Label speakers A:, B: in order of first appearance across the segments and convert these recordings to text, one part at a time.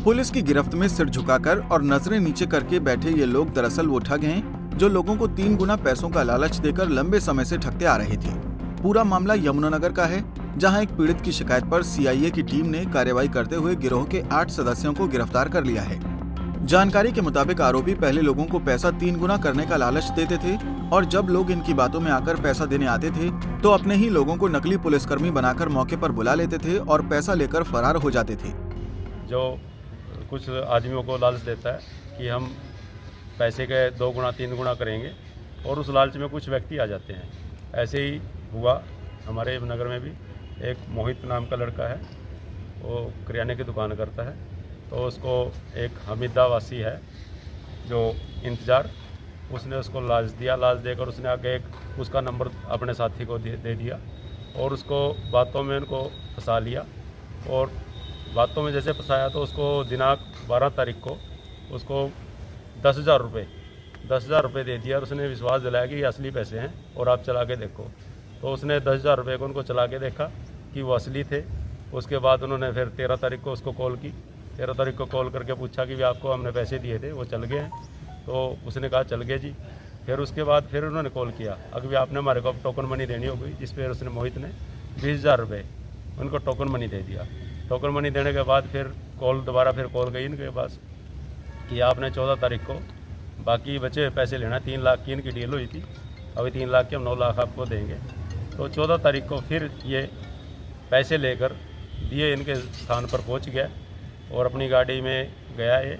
A: Police की गिरफ्त में सिर झुकाकर और नजरें नीचे करके बैठे ये लोग दरअसल वो ठग हैं जो लोगों को 3 गुना पैसों का लालच देकर लंबे समय से ठगते आ रहे थे। पूरा मामला यमुनानगर का है, जहां एक पीड़ित की शिकायत पर सीआईए की टीम ने कार्रवाई करते हुए गिरोह के 8 सदस्यों को गिरफ्तार कर लिया है। जानकारी के मुताबिक आरोपी पहले लोगों को पैसा 3 गुना करने का लालच देते थे और जब लोग इनकी बातों में आकर पैसा देने आते थे तो अपने ही लोगों को नकली पुलिसकर्मी बनाकर मौके पर बुला लेते थे और पैसा लेकर फरार हो जाते थे।
B: जो कुछ आदमियों को लालच देता है कि हम पैसे के 2 गुना 3 गुना करेंगे और उस लालच में कुछ व्यक्ति आ जाते हैं। ऐसे ही हुआ हमारे नगर में भी। एक मोहित नाम का लड़का है, वो किराने की दुकान करता है, तो उसको एक हमीदा वासी है जो इंतज़ार, उसने उसको लालच दिया। लालच देकर उसने आगे एक उसका नंबर अपने साथी को दे दिया और उसको बातों में उनको फंसा लिया। और बातों में जैसे फंसाया तो उसको दिनांक 12 तारीख को उसको 10,000 रुपये दे दिया और उसने विश्वास दिलाया कि ये असली पैसे हैं और आप चला के देखो। तो उसने 10,000 रुपये को उनको चला के देखा कि वो असली थे। उसके बाद उन्होंने फिर 13 तारीख को उसको कॉल की। 13 तारीख को कॉल करके पूछा कि भी आपको हमने पैसे दिए थे, वो चल गए हैं। तो उसने कहा चल गए जी। फिर उसके बाद फिर उन्होंने कॉल किया, अभी आपने हमारे को टोकन मनी देनी होगी, जिस पर उसने मोहित ने 20,000 रुपये उनको टोकन मनी दे दिया। टोकन मनी देने के बाद फिर दोबारा कॉल गई इनके पास कि आपने 14 तारीख को बाकी बचे पैसे लेना, 3 लाख की इनकी डील हुई थी, अभी 3 लाख के हम 9 लाख आपको देंगे। तो 14 तारीख को फिर ये पैसे लेकर दिए इनके स्थान पर पहुंच गया और अपनी गाड़ी में गया ये।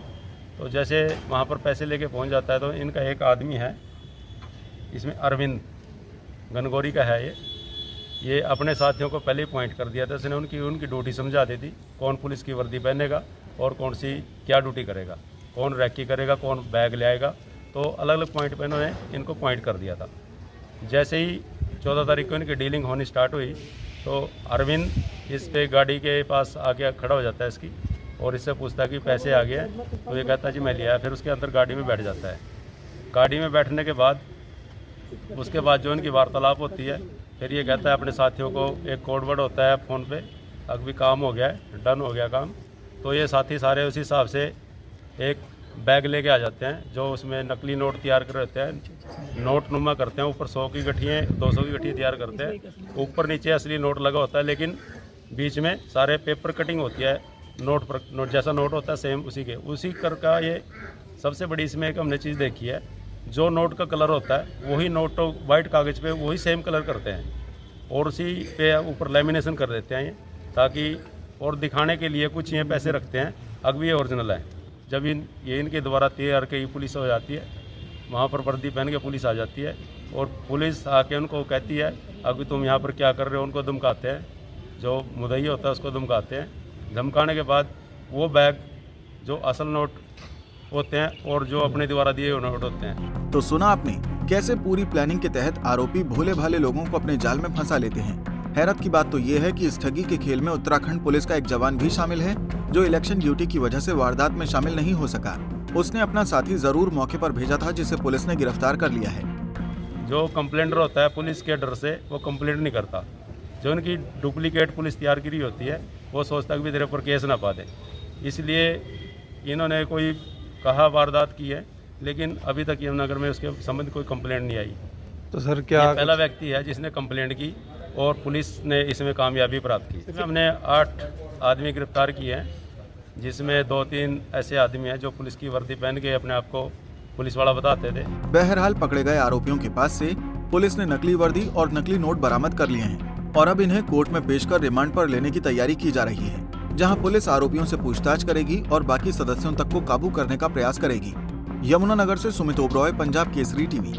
B: तो जैसे वहाँ पर पैसे लेके पहुंच जाता है तो इनका एक आदमी है, इसमें अरविंद गनगौरी का है ये अपने साथियों को पहले ही पॉइंट कर दिया था। इसने उनकी ड्यूटी समझा दी थी, कौन पुलिस की वर्दी पहनेगा और कौन सी क्या ड्यूटी करेगा, कौन रैकी करेगा, कौन बैग ले आएगा। तो अलग अलग पॉइंट पर इन्होंने इनको पॉइंट कर दिया था। जैसे ही 14 तारीख को इनकी डीलिंग होनी स्टार्ट हुई तो अरविंद इस पे गाड़ी के पास आके खड़ा हो जाता है इसकी और इससे पूछता है कि पैसे आ गए हैं। तो ये कहता है जी मैं लिया। फिर उसके अंदर गाड़ी में बैठ जाता है। गाड़ी में बैठने के बाद उसके बाद जो इनकी वार्तालाप होती है, फिर ये कहता है अपने साथियों को, एक कोड वर्ड होता है फ़ोन पे, अब भी काम हो गया है, डन हो गया काम। तो ये साथी सारे उसी हिसाब से एक बैग लेके आ जाते हैं जो उसमें नकली नोट तैयार कर रहते हैं, नोट नुमा करते हैं। ऊपर 100 की गठियाँ 200 की गठियाँ तैयार करते हैं, ऊपर नीचे असली नोट लगा होता है, लेकिन बीच में सारे पेपर कटिंग होती है। नोट जैसा नोट होता है सेम उसी कर का ये सबसे बड़ी इसमें एक हमने चीज़ देखी है, जो नोट का कलर होता है वही नोट वाइट कागज़ पे वही सेम कलर करते हैं और उसी पे ऊपर लेमिनेशन कर देते हैं ये, ताकि और दिखाने के लिए कुछ ये पैसे रखते हैं अभी ये ओरिजिनल है। जब ये इनके द्वारा तैयार की पुलिस हो जाती है, वहाँ पर वर्दी पहन के पुलिस आ जाती है और पुलिस आके उनको कहती है अभी तुम यहाँ पर क्या कर रहे हो, उनको धमकाते हैं, जो मुद्दई होता है उसको धमकाते हैं। धमकाने के बाद वो बैग जो असल नोट होते हैं और जो अपने द्वारा दिए हुए नोट होते हैं।
A: तो सुना आपने कैसे पूरी प्लानिंग के तहत आरोपी भोले भाले लोगों को अपने जाल में फंसा लेते हैं। हैरत की बात तो ये है कि इस ठगी के खेल में उत्तराखंड पुलिस का एक जवान भी शामिल है जो इलेक्शन ड्यूटी की वजह से वारदात में शामिल नहीं हो सका। उसने अपना साथी जरूर मौके पर भेजा था, जिसे पुलिस ने गिरफ्तार कर लिया है।
B: जो कंप्लेंटर होता है पुलिस के डर से वो कंप्लेंट नहीं करता। जो उनकी डुप्लीकेट पुलिस तैयार की होती है वो सोचता है कि तेरे पर केस ना पा दे, इसलिए इन्होंने कोई कहा वारदात की है, लेकिन अभी तक यमुनानगर में उसके संबंध कोई कंप्लेंट नहीं आई।
C: तो सर क्या
B: पहला व्यक्ति है जिसने कंप्लेंट की और पुलिस ने इसमें कामयाबी प्राप्त की। इसमें हमने 8 आदमी गिरफ्तार किए हैं, जिसमें 2-3 ऐसे आदमी हैं जो पुलिस की वर्दी पहन के अपने आप को पुलिस वाला बताते थे।
A: बहरहाल पकड़े गए आरोपियों के पास से पुलिस ने नकली वर्दी और नकली नोट बरामद कर लिए हैं और अब इन्हें कोर्ट में पेश कर रिमांड पर लेने की तैयारी की जा रही है, जहां पुलिस आरोपियों से पूछताछ करेगी और बाकी सदस्यों तक को काबू करने का प्रयास करेगी। यमुनानगर से सुमित ओबरॉय, पंजाब केसरी टीवी।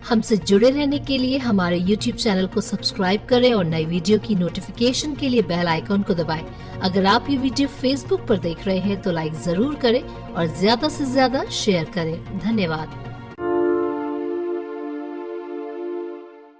D: हमसे जुड़े रहने के लिए हमारे YouTube चैनल को सब्सक्राइब करें और नई वीडियो की नोटिफिकेशन के लिए बेल आइकॉन को दबाएं। अगर आप ये वीडियो Facebook पर देख रहे हैं तो लाइक जरूर करें और ज्यादा से ज्यादा शेयर करें। धन्यवाद।